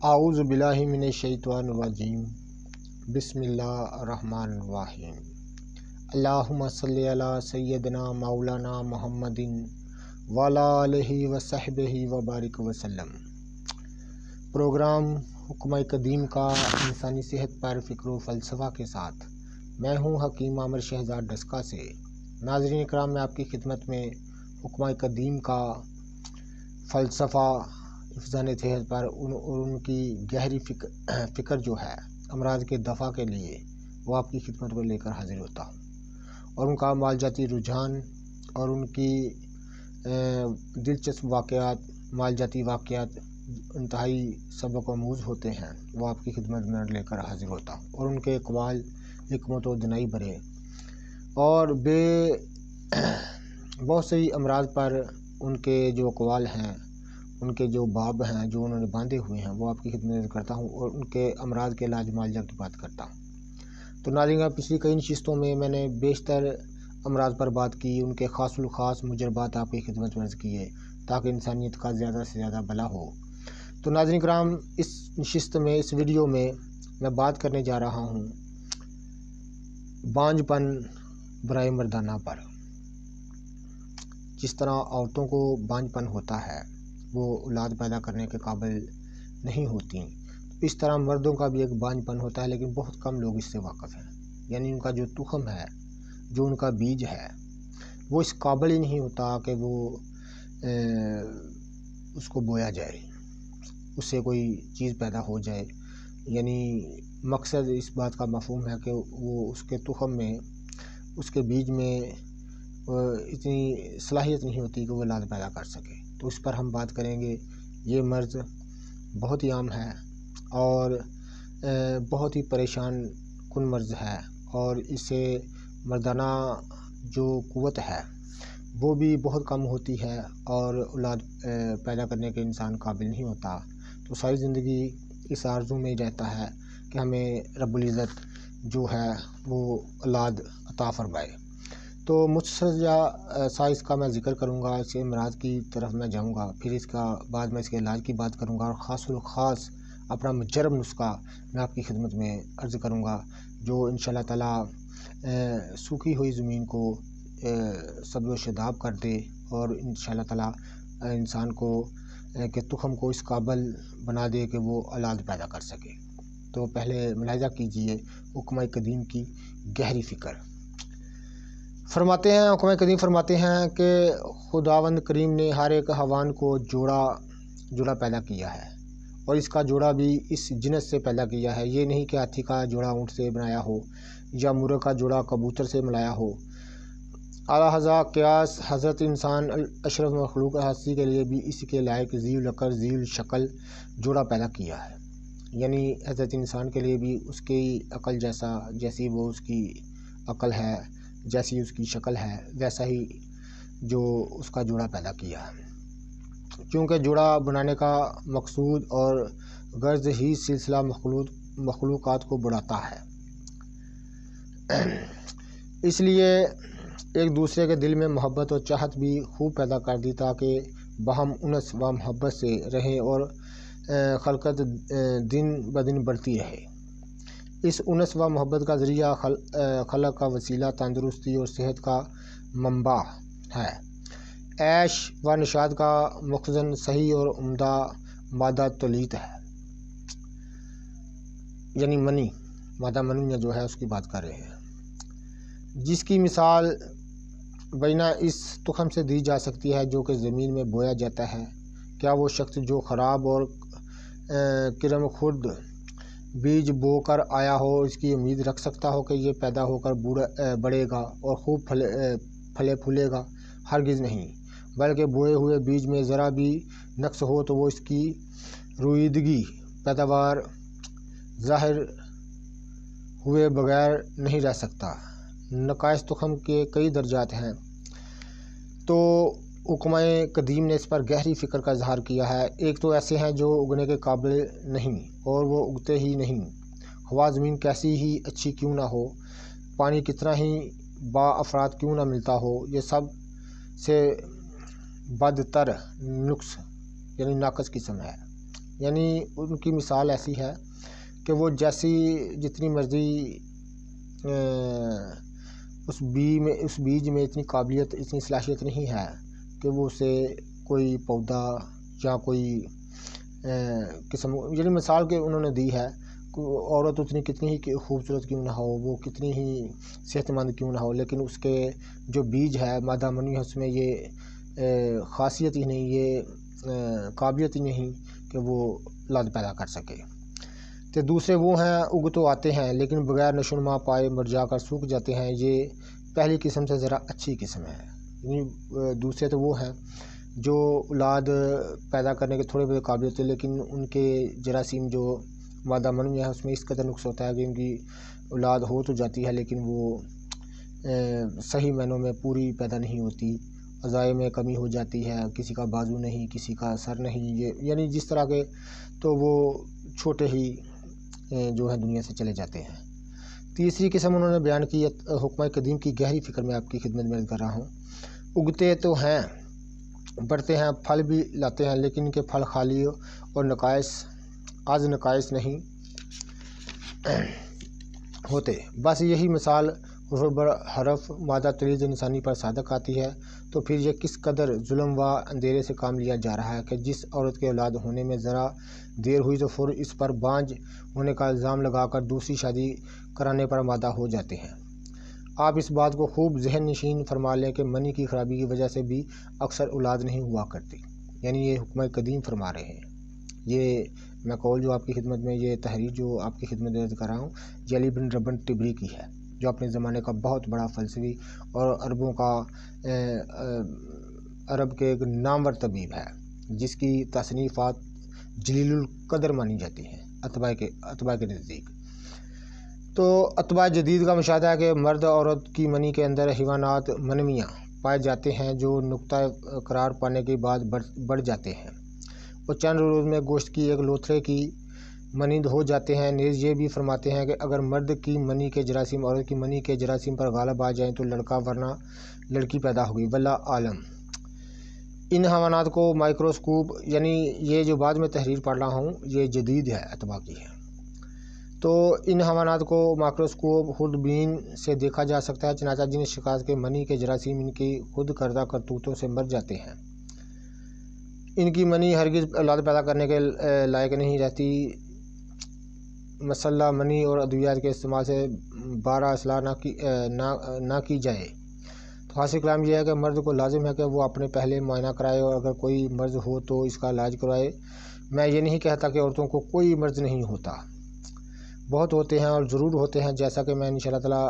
اعوذ باللہ من الشیطان الرجیم بسم اللہ الرحمن الرحیم اللہم صلی علی سیدنا مولانا محمد وعلی آلہ وصحبہ وبارک وسلم۔ پروگرام حکمہ قدیم کا انسانی صحت پر فکر و فلسفہ کے ساتھ میں ہوں حکیم عامر شہزاد ڈسکا سے۔ ناظرین اکرام، میں آپ کی خدمت میں حکمہ قدیم کا فلسفہ حفظان صحت پر اور ان کی گہری فکر جو ہے امراض کے دفع کے لیے وہ آپ کی خدمت میں لے کر حاضر ہوتا ہوں، اور ان کا مالجاتی رجحان اور ان کی دلچسپ واقعات، مالجاتی واقعات انتہائی سبق آموز ہوتے ہیں، وہ آپ کی خدمت میں لے کر حاضر ہوتا ہوں، اور ان کے اقوال حکمت و دانائی بھرے اور بہت سی امراض پر ان کے جو اقوال ہیں، ان کے جو باب ہیں جو انہوں نے باندھے ہوئے ہیں، وہ آپ کی خدمت میں کرتا ہوں، اور ان کے امراض کے علاج معالجہ کی بات کرتا ہوں۔ تو ناظرین، پچھلی کئی نشستوں میں نے بیشتر امراض پر بات کی، ان کے خاص الخاص مجربات آپ کی خدمت میں عرض کیے تاکہ انسانیت کا زیادہ سے زیادہ بھلا ہو۔ تو ناظرین کرام، اس نشست میں، اس ویڈیو میں بات کرنے جا رہا ہوں بانجھ پن برائے مردانہ پر۔ جس طرح عورتوں کو بانجھ پن ہوتا ہے، وہ اولاد پیدا کرنے کے قابل نہیں ہوتی، اس طرح مردوں کا بھی ایک بانجھ پن ہوتا ہے، لیکن بہت کم لوگ اس سے واقف ہیں۔ یعنی ان کا جو تخم ہے، جو ان کا بیج ہے، وہ اس قابل ہی نہیں ہوتا کہ وہ اس کو بویا جائے، اس سے کوئی چیز پیدا ہو جائے۔ یعنی مقصد اس بات کا مفہوم ہے کہ وہ اس کے تخم میں، اس کے بیج میں اتنی صلاحیت نہیں ہوتی کہ وہ اولاد پیدا کر سکے۔ تو اس پر ہم بات کریں گے۔ یہ مرض بہت ہی عام ہے اور بہت ہی پریشان کن مرض ہے، اور اس سے مردانہ جو قوت ہے وہ بھی بہت کم ہوتی ہے، اور اولاد پیدا کرنے کے انسان قابل نہیں ہوتا۔ تو ساری زندگی اس آرزو میں رہتا ہے کہ ہمیں رب العزت جو ہے وہ اولاد عطا فرمائے۔ تو مختصر سا اس کا میں ذکر کروں گا، اس امراض کی طرف میں جاؤں گا، پھر اس کا بعد میں اس کے علاج کی بات کروں گا، اور خاص الخاص اپنا مجرب نسخہ میں آپ کی خدمت میں عرض کروں گا، جو انشاءاللہ تعالی سوکھی ہوئی زمین کو سبز و شاداب کر دے، اور انشاءاللہ تعالی انسان کو کہ تخم کو اس قابل بنا دے کہ وہ اولاد پیدا کر سکے۔ تو پہلے ملاحظہ کیجئے حکمہ قدیم کی گہری فکر۔ حکمہ قدیم فرماتے ہیں کہ خداوند کریم نے ہر ایک حیوان کو جوڑا پیدا کیا ہے، اور اس کا جوڑا بھی اس جنس سے پیدا کیا ہے۔ یہ نہیں کہ ہاتھی کا جوڑا اونٹ سے بنایا ہو، یا مرغ کا جوڑا کبوتر سے ملایا ہو۔ اعلیٰ حضرت قیاس حضرت انسان اشرف مخلوق ہستی کے لیے بھی اس کے لائق ذی العقل ذی الشکل جوڑا پیدا کیا ہے۔ یعنی حضرت انسان کے لیے بھی اس کی عقل جیسی وہ اس کی عقل ہے، جیسی اس کی شکل ہے، ویسا ہی جو اس کا جوڑا پیدا کیا ہے۔ کیونکہ جوڑا بنانے کا مقصود اور غرض ہی سلسلہ مخلوقات کو بڑھاتا ہے۔ اس لیے ایک دوسرے کے دل میں محبت اور چاہت بھی خوب پیدا کر دی، تاکہ باہم انس و محبت سے رہیں اور خلقت دن بدن بڑھتی رہے۔ اس انس و محبت کا ذریعہ خلق کا وسیلہ تندرستی اور صحت کا منبع ہے۔ عیش و نشاط کا مخزن صحیح اور عمدہ مادہ تولید ہے۔ یعنی منی، مادہ منی جو ہے اس کی بات کر رہے ہیں، جس کی مثال بینہ اس تخم سے دی جا سکتی ہے جو کہ زمین میں بویا جاتا ہے۔ کیا وہ شخص جو خراب اور کرم خورد بیج بو کر آیا ہو اس کی امید رکھ سکتا ہو کہ یہ پیدا ہو کر بڑھے گا اور خوب پھلے پھولے گا؟ ہرگز نہیں، بلکہ بوئے ہوئے بیج میں ذرا بھی نقص ہو تو وہ اس کی روئیدگی پیداوار ظاہر ہوئے بغیر نہیں رہ سکتا۔ نقائص تخم کے کئی درجات ہیں، تو حکمہ قدیم نے اس پر گہری فکر کا اظہار کیا ہے۔ ایک تو ایسے ہیں جو اگنے کے قابل نہیں، اور وہ اگتے ہی نہیں، خواہ زمین کیسی ہی اچھی کیوں نہ ہو، پانی کتنا ہی با افراد کیوں نہ ملتا ہو، یہ سب سے بدتر نقص یعنی ناقص قسم ہے۔ یعنی ان کی مثال ایسی ہے کہ وہ جتنی مرضی اس بیج میں اتنی قابلیت، اتنی صلاحیت نہیں ہے کہ وہ اسے کوئی پودا یا کوئی قسم، یعنی مثال کہ انہوں نے دی ہے، عورت اتنی کتنی ہی خوبصورت کیوں نہ ہو، وہ کتنی ہی صحت مند کیوں نہ ہو، لیکن اس کے جو بیج ہے، مادہ منی ہے، اس میں یہ خاصیت ہی نہیں، یہ قابلیت ہی نہیں کہ وہ اولاد پیدا کر سکے۔ تو دوسرے وہ ہیں اگ تو آتے ہیں لیکن بغیر نشو و نما پائے مرجھا کر سوکھ جاتے ہیں، یہ پہلی قسم سے ذرا اچھی قسم ہے۔ یعنی دوسرے تو وہ ہیں جو اولاد پیدا کرنے کے تھوڑے بہت قابلیت ہے، لیکن ان کے جراثیم جو مادہ منوی ہے اس میں اس قدر نقص ہوتا ہے کہ ان کی اولاد ہو تو جاتی ہے لیکن وہ صحیح معنوں میں پوری پیدا نہیں ہوتی، اعضاء میں کمی ہو جاتی ہے، کسی کا بازو نہیں، کسی کا سر نہیں، یہ یعنی جس طرح کے، تو وہ چھوٹے ہی جو ہے دنیا سے چلے جاتے ہیں۔ تیسری قسم انہوں نے بیان کی حکمہ قدیم کی گہری فکر میں آپ کی خدمت میں کر رہا ہوں۔ اگتے تو ہیں، بڑھتے ہیں، پھل بھی لاتے ہیں، لیکن ان کے پھل خالی اور نقائص نہیں ہوتے۔ بس یہی مثال حرف مادہ تریز انسانی پر صادق آتی ہے۔ تو پھر یہ کس قدر ظلم و اندھیرے سے کام لیا جا رہا ہے کہ جس عورت کے اولاد ہونے میں ذرا دیر ہوئی تو فوراً اس پر بانجھ ہونے کا الزام لگا کر دوسری شادی کرانے پر آمادہ ہو جاتے ہیں۔ آپ اس بات کو خوب ذہن نشین فرما لیں کہ منی کی خرابی کی وجہ سے بھی اکثر اولاد نہیں ہوا کرتی۔ یعنی یہ حکمہ قدیم فرما رہے ہیں۔ یہ میں قول جو آپ کی خدمت میں، یہ تحریر جو آپ کی خدمت میں کر رہا ہوں، یہ علی بن ربن طبری کی ہے، جو اپنے زمانے کا بہت بڑا فلسفی اور عرب کے ایک نامور طبیب ہے، جس کی تصنیفات جلیل القدر مانی جاتی ہیں اتباع کے نزدیک۔ تو اتباع جدید کا مشاہدہ ہے کہ مرد عورت کی منی کے اندر حیوانات منویاں پائے جاتے ہیں جو نقطہ قرار پانے کے بعد بڑھ جاتے ہیں اور چند روز میں گوشت کی ایک لوتھڑے کی مانند ہو جاتے ہیں۔ نیز یہ بھی فرماتے ہیں کہ اگر مرد کی منی کے جراثیم عورت کی منی کے جراثیم پر غالب آ جائیں تو لڑکا ورنہ لڑکی پیدا ہوگی، واللہ عالم۔ ان حیوانات کو مائکروسکوپ، یعنی یہ جو بعد میں تحریر پڑھ رہا ہوں یہ جدید ہے، اتباع کی ہے، تو ان حیوانات کو مائکروسکوپ خوردبین سے دیکھا جا سکتا ہے، چنانچہ جن شخص کے منی کے جراثیم ان کی خود کردہ کرتوتوں سے مر جاتے ہیں، ان کی منی ہرگز اولاد پیدا کرنے کے لائق نہیں رہتی۔ مسلح منی اور ادویات کے استعمال سے بارہ اصلاح نہ کی جائے تو حاصل کلام یہ ہے کہ مرد کو لازم ہے کہ وہ اپنے پہلے معائنہ کرائے اور اگر کوئی مرض ہو تو اس کا علاج کروائے۔ میں یہ نہیں کہتا کہ عورتوں کو کوئی مرض نہیں ہوتا، بہت ہوتے ہیں اور ضرور ہوتے ہیں، جیسا کہ میں انشاءاللہ تعالیٰ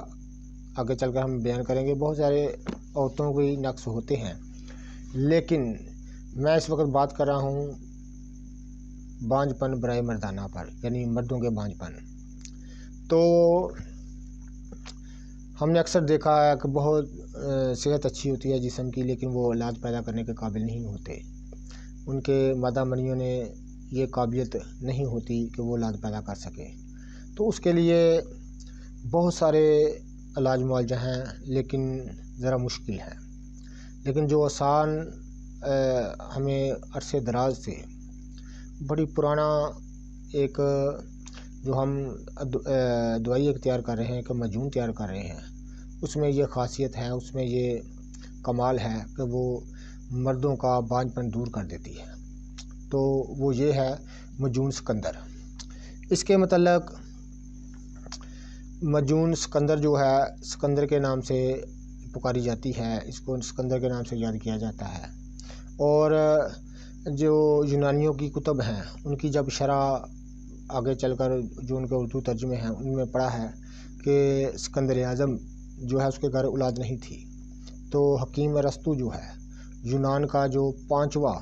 آگے چل کر ہم بیان کریں گے۔ بہت سارے عورتوں کو نقص ہوتے ہیں، لیکن میں اس وقت بات کر رہا ہوں بانجھ پن برائے مردانہ پر، یعنی مردوں کے بانجھ پن۔ تو ہم نے اکثر دیکھا ہے کہ بہت صحت اچھی ہوتی ہے جسم کی، لیکن وہ اولاد پیدا کرنے کے قابل نہیں ہوتے، ان کے مادہ منیوں نے یہ قابلیت نہیں ہوتی کہ وہ اولاد پیدا کر سکے۔ تو اس کے لیے بہت سارے علاج معالجہ ہیں لیکن ذرا مشکل ہے، لیکن جو آسان ہمیں عرصے دراز سے بڑی پرانا ایک جو ہم دوائی اختیار کر رہے ہیں کہ مجون تیار کر رہے ہیں، اس میں یہ خاصیت ہے، اس میں یہ کمال ہے کہ وہ مردوں کا بانجھ پن دور کر دیتی ہے۔ تو وہ یہ ہے مجون سکندر۔ اس کے متعلق مجون سکندر جو ہے سکندر کے نام سے پکاری جاتی ہے، اس کو سکندر کے نام سے یاد کیا جاتا ہے۔ اور جو یونانیوں کی کتب ہیں ان کی جب شرح آگے چل کر جو ان کے اردو ترجمے ہیں ان میں پڑھا ہے کہ سکندر اعظم جو ہے اس کے گھر اولاد نہیں تھی، تو حکیم ارسطو جو ہے یونان کا جو پانچواں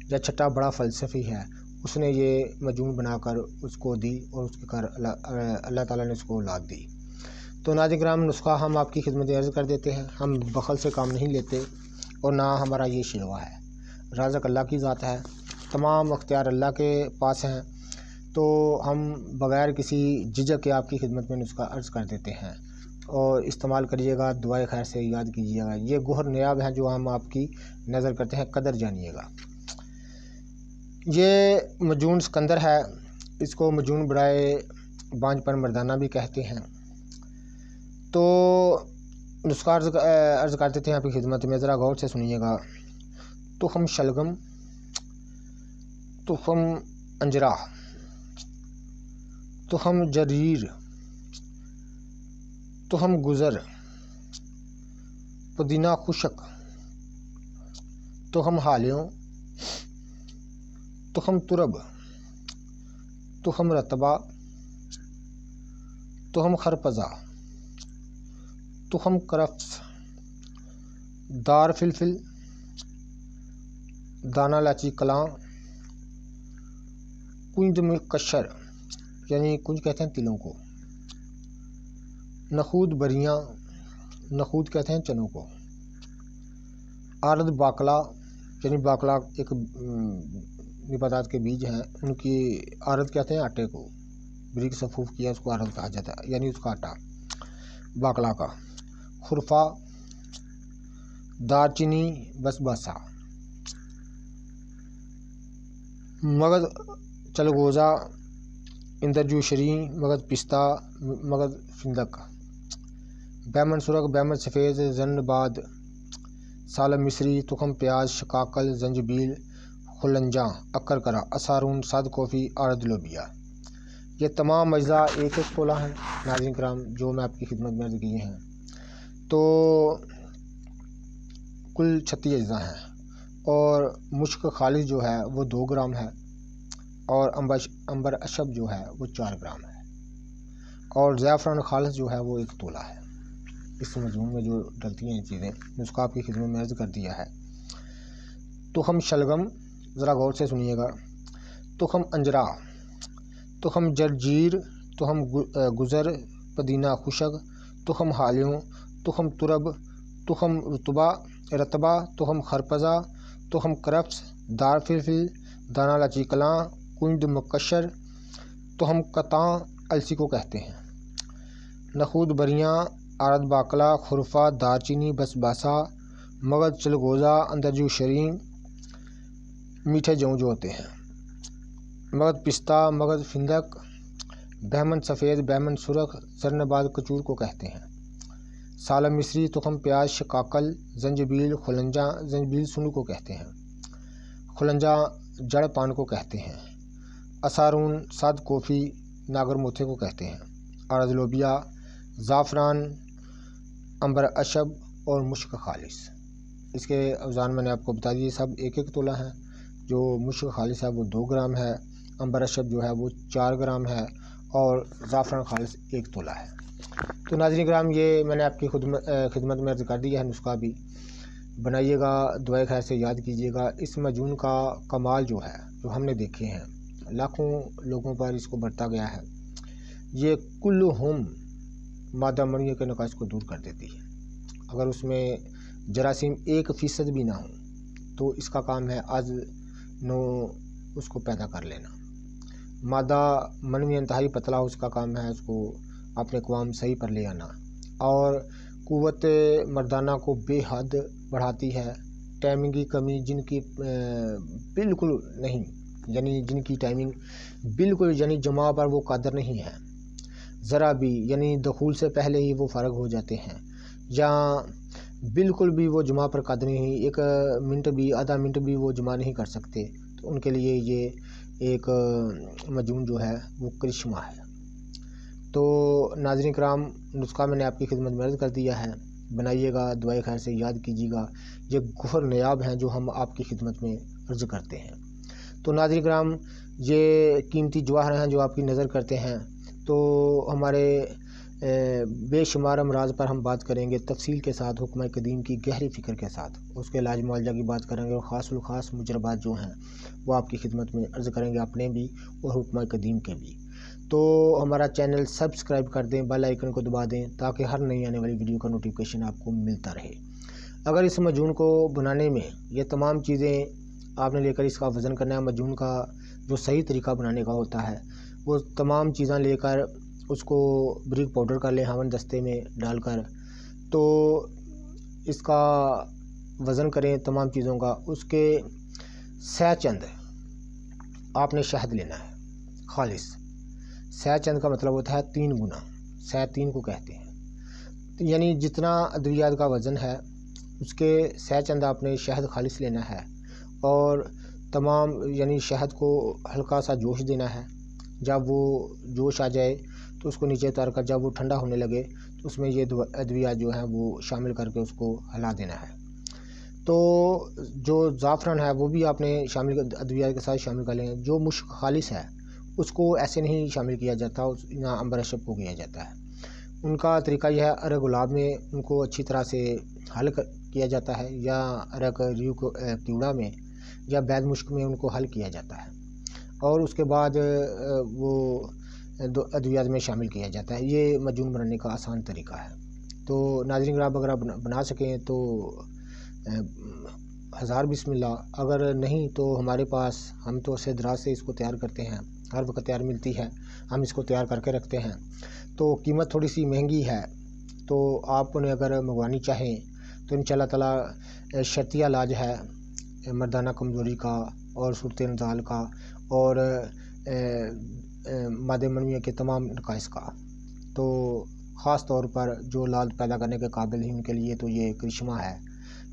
یا چھٹا بڑا فلسفی ہے، اس نے یہ مجون بنا کر اس کو دی اور اس کے گھر اللہ تعالیٰ نے اس کو اولاد دی۔ تو ناظرین کرام، نسخہ ہم آپ کی خدمت عرض کر دیتے ہیں، ہم بخل سے کام نہیں لیتے اور نہ ہمارا یہ شیوا ہے، رازق اللہ کی ذات ہے، تمام اختیار اللہ کے پاس ہیں، تو ہم بغیر کسی جھجک کے آپ کی خدمت میں نسخہ عرض کر دیتے ہیں اور استعمال کریے گا، دعائے خیر سے یاد کیجیے گا۔ یہ گوہر نیاب ہے جو ہم آپ کی نظر کرتے ہیں، قدر جانیے گا۔ یہ مجون سکندر ہے، اس کو مجون برائے بانج پر مردانہ بھی کہتے ہیں۔ تو نسخہ عرض کرتے تھے آپ کی خدمت میں، ذرا غور سے سنیے گا۔ تخم شلگم، تخم انجرا، تخم جریر، تخم گزر، پودینہ خشک، تخم حالیوں، تخم ترب، تخم رتبہ، تخم خرپزہ، تخم کرفس، دار فلفل، دانہ لاچی کلاں، کنج مکشر یعنی کنج کہتے ہیں تلوں کو، نخود بریاں، نخود کہتے ہیں چنوں کو، آرد باکلا یعنی باکلا ایک نباتات کے بیج ہیں، ان کی آرد کہتے ہیں آٹے کو، بریک صفوف کیا اس کو آرد کہا جاتا ہے، یعنی اس کا آٹا باکلا کا، خرفہ، دار چینی، بسباسا، مگد چلگوزہ، اندرجو شریں، مگد پستہ، مگد فندق، بیمن سرخ، بیمن سفید، زنباد، سالم مصری، تخم پیاز، شکاکل، زنجبیل، خلنجاں، اکرکرا، اسارون، سد کوفی، آرد لوبیا۔ یہ تمام اجزاء ایک ایک تولہ ہیں ناظرین کرام، جو میں آپ کی خدمت میں عرض کیے ہیں۔ تو کل 36 اجزاء ہیں، اور مشک خالص جو ہے وہ 2 گرام ہے، اور عنبر اشب جو ہے وہ 4 گرام ہے، اور زعفران خالص جو ہے وہ 1 تولہ ہے۔ اس مضمون میں جو ڈلتی ہیں چیزیں، نسخہ آپ کی خدمت میں عرض کر دیا ہے۔ تخم شلگم، ذرا غور سے سنیے گا۔ تخم انجرا، تخم جرجیر، تخم گزر، پودینہ خشک، تخم حالیوں، تخم ترب، تخم رتبہ، تخم خرپزہ، تخم کرفس، دار فلفل، دانہ لاچی کلاں، کنج مکشر، تخم قطاں السی کو کہتے ہیں، نخود بریاں، آرد باکلا، خرفہ، دار چینی، بسباسا، مگد چلگوزہ، اندرجو شریں، میٹھے جو ہوتے ہیں، مگد پستہ، مگد فندق، بیمن سفید، بیمن سرخ، زرنباد کچور کو کہتے ہیں، سالم مصری، تخم پیاز، شکاکل، زنجبیل، خلنجاں، زنجبیل سنو کو کہتے ہیں، خلنجاں جڑ پان کو کہتے ہیں، اسارون، سد کوفی، ناگر موتھے کو کہتے ہیں، آرد لوبیا، زعفران، عنبر اشب اور مشک خالص۔ اس کے اوزان میں نے آپ کو بتا دیے، سب 1 تولہ ہیں۔ جو مشک خالص ہے وہ 2 گرام ہے، عنبر اشب جو ہے وہ 4 گرام ہے، اور زعفران خالص 1 تولہ ہے۔ تو ناظرین کرام، یہ میں نے آپ کی خدمت میں عرض کر دیا ہے، نسخہ بھی بنائیے گا، دعائے خیر سے یاد کیجیے گا۔ اس مجون کا کمال جو ہے، جو ہم نے دیکھے ہیں، لاکھوں لوگوں پر اس کو برتا گیا ہے، یہ کلہم مادہ منویہ کے نقائص کو دور کر دیتی ہے۔ اگر اس میں جراثیم 1% بھی نہ ہوں تو اس کا کام ہے از نو اس کو پیدا کر لینا۔ مادہ منوی انتہائی پتلا ہو، اس کا کام ہے اس کو اپنے قوام صحیح پر لے آنا، اور قوت مردانہ کو بے حد بڑھاتی ہے۔ ٹائمنگ کی کمی جن کی بالکل نہیں، یعنی جن کی ٹائمنگ بالکل یعنی جماع پر وہ قادر نہیں ہے ذرا بھی، یعنی دخول سے پہلے ہی وہ فارغ ہو جاتے ہیں، یا بالکل بھی وہ جماع پر قادر نہیں، 1 منٹ بھی، آدھا منٹ بھی وہ جماع نہیں کر سکتے، تو ان کے لیے یہ ایک مجون جو ہے وہ کرشمہ ہے۔ تو ناظرین کرام، نسخہ میں نے آپ کی خدمت میں عرض کر دیا ہے، بنائیے گا، دعائے خیر سے یاد کیجیے گا۔ یہ گوہر نیاب ہیں جو ہم آپ کی خدمت میں عرض کرتے ہیں۔ تو ناظرین کرام، یہ قیمتی جواہر ہیں جو آپ کی نظر کرتے ہیں۔ تو ہمارے بے شمار امراض پر ہم بات کریں گے تفصیل کے ساتھ، حکمہ قدیم کی گہری فکر کے ساتھ، اس کے علاج معالجہ کی بات کریں گے، اور خاص الخاص مجربات جو ہیں وہ آپ کی خدمت میں عرض کریں گے، اپنے بھی اور حکمہ قدیم کے بھی۔ تو ہمارا چینل سبسکرائب کر دیں، بیل آئیکن کو دبا دیں، تاکہ ہر نئی آنے والی ویڈیو کا نوٹیفیکیشن آپ کو ملتا رہے۔ اگر اس مجون کو بنانے میں یہ تمام چیزیں آپ نے لے کر اس کا وزن کرنا ہے، مجون کا جو صحیح طریقہ بنانے کا ہوتا ہے، وہ تمام چیزیں لے کر اس کو بریک پاؤڈر کر لیں ہاون دستے میں ڈال کر، تو اس کا وزن کریں تمام چیزوں کا، اس کے سہ چند آپ نے شہد لینا ہے خالص۔ سہ چند کا مطلب ہوتا ہے 3 گنا، سہ 3 کو کہتے ہیں، یعنی جتنا ادویات کا وزن ہے اس کے سہ چند آپ نے شہد خالص لینا ہے، اور تمام یعنی شہد کو ہلکا سا جوش دینا ہے۔ جب وہ جوش آ جائے تو اس کو نیچے اتار کر جب وہ ٹھنڈا ہونے لگے تو اس میں یہ ادویات جو ہیں وہ شامل کر کے اس کو ہلا دینا ہے۔ تو جو زعفران ہے وہ بھی آپ نے شامل ادویات کے ساتھ شامل کر لیں۔ جو مشک خالص ہے اس کو ایسے نہیں شامل کیا جاتا، نہ عنبر اشب کو کیا جاتا ہے۔ ان کا طریقہ یہ ہے، ارگ گلاب میں ان کو اچھی طرح سے حل کیا جاتا ہے، یا ارگ ریو کیوڑا میں یا بید مشک میں ان کو حل کیا جاتا ہے، اور اس کے بعد وہ ادویات میں شامل کیا جاتا ہے۔ یہ معجون بنانے کا آسان طریقہ ہے۔ تو ناظرین گرام، اگر آپ بنا سکیں تو 1000 بسم اللہ، اگر نہیں تو ہمارے پاس، ہم تو سے دراز سے اس کو تیار کرتے ہیں، ہر وقت تیار ملتی ہے، ہم اس کو تیار کر کے رکھتے ہیں۔ تو قیمت تھوڑی سی مہنگی ہے، تو آپ نے اگر منگوانی چاہیں تو انشاءاللہ تعالی شرطیہ علاج ہے مردانہ کمزوری کا اور صورت نزال کا اور مادہ منویہ کے تمام نقائص کا۔ تو خاص طور پر جو اولاد پیدا کرنے کے قابل ہیں ان کے لیے تو یہ کرشمہ ہے۔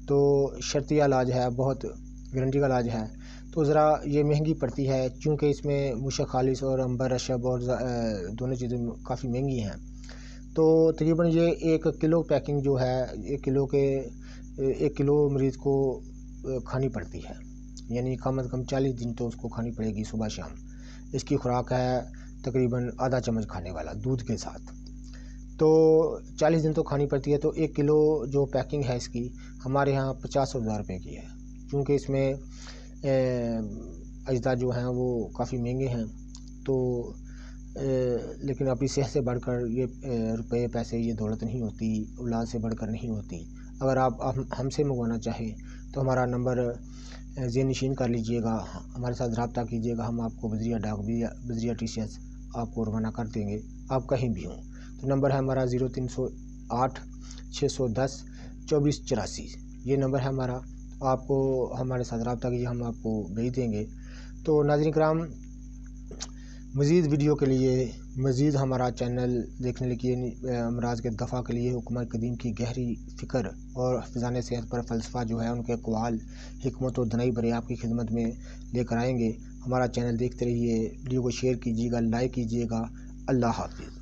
تو شرطیہ علاج ہے، بہت گارنٹی کا علاج ہے۔ تو ذرا یہ مہنگی پڑتی ہے چونکہ اس میں مشک خالص اور عنبر اشب اور دونوں چیزیں کافی مہنگی ہیں۔ تو تقریباً یہ 1 کلو پیکنگ جو ہے، 1 کلو مریض کو کھانی پڑتی ہے، یعنی کم از کم 40 دن تو اس کو کھانی پڑے گی صبح شام۔ اس کی خوراک ہے تقریباً آدھا چمچ کھانے والا دودھ کے ساتھ، تو 40 دن تو کھانی پڑتی ہے۔ تو 1 کلو جو پیکنگ ہے اس کی ہمارے ہاں 50,000 روپے کی ہے، چونکہ اس میں اجزاء جو ہیں وہ کافی مہنگے ہیں۔ تو لیکن اپنی صحت سے بڑھ کر یہ روپے پیسے، یہ دولت نہیں ہوتی، اولاد سے بڑھ کر نہیں ہوتی۔ اگر آپ ہم سے منگوانا چاہیں تو ہمارا نمبر ذہن نشین کر لیجئے گا، ہمارے ساتھ رابطہ کیجئے گا، ہم آپ کو بذریعہ ڈاک بذریعہ TCS آپ کو روانہ کر دیں گے، آپ کہیں بھی ہوں۔ تو نمبر ہے ہمارا 0308 610 2484، یہ نمبر ہے ہمارا۔ آپ کو ہمارے ساتھ رابطہ کیجیے، ہم آپ کو بھیج دیں گے۔ تو ناظرین کرام، مزید ویڈیو کے لیے، مزید ہمارا چینل دیکھنے کے لیے، امراض کے دفع کے لیے حکمہ قدیم کی گہری فکر اور حفظان صحت پر فلسفہ جو ہے ان کے اقوال، حکمت و دانائی برے آپ کی خدمت میں لے کر آئیں گے۔ ہمارا چینل دیکھتے رہیے، ویڈیو کو شیئر کیجیے گا، لائک کیجیے گا۔ اللہ حافظ۔